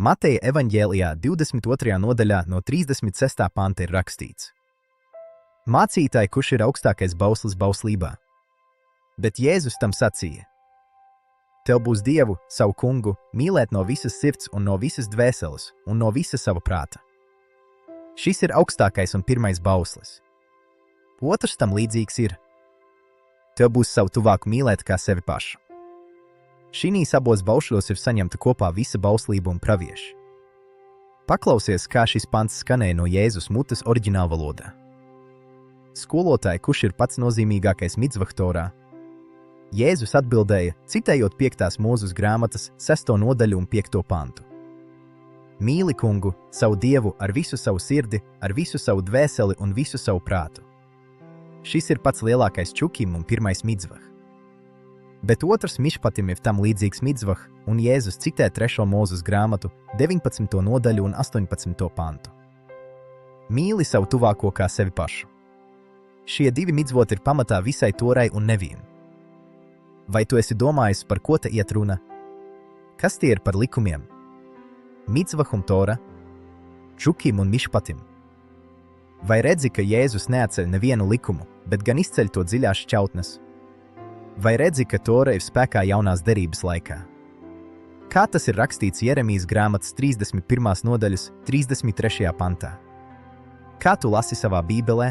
Mateja evaņģēlijā 22. nodaļā no 36. panta ir rakstīts: Mācītāji, kurš ir augstākais bauslis bauslībā? Bet Jēzus tam sacīja: Tev būs Dievu, savu kungu, mīlēt no visas sirds un no visas dvēseles un no visa sava prāta. Šis ir augstākais un pirmais bauslis. Otrs tam līdzīgs ir: Tev būs savu tuvāku mīlēt kā sevi pašu. Šinīs abos baušļos ir saņemta kopā visa bauslība un pravieši. Paklausies, kā šis pants skanēja no Jēzus mutes oriģināla valodā. Skolotāji, kurš ir pats nozīmīgākais micvah Torā? Jēzus atbildēja, citējot 5. Mūzes grāmatas 6. nodaļu un 5. pantu. Mīli kungu, savu Dievu ar visu savu sirdi, ar visu savu dvēseli un visu savu prātu. Šis ir pats lielākais čukim un pirmais micvah. Bet otrs mišpatim ir tam līdzīgs micvah, un Jēzus citē 3. Mūzes grāmatu 19. nodaļu un 18. pantu. Mīli savu tuvāko kā sevi pašu. Šie divi micvoti ir pamatā visai Torai un nevien. Vai tu esi domājis, par ko te iet runa? Kas tie ir par likumiem? Micvah un Tora, čukim un mišpatim. Vai redzi, ka Jēzus neatceļ nevienu likumu, bet gan izceļ to dziļās šķautnes? Vai redzi, ka Tora ir spēkā jaunās derības laikā? Kā tas ir rakstīts Jeremijas grāmatas 31. nodaļas 33. pantā? Kā tu lasi savā bībelē?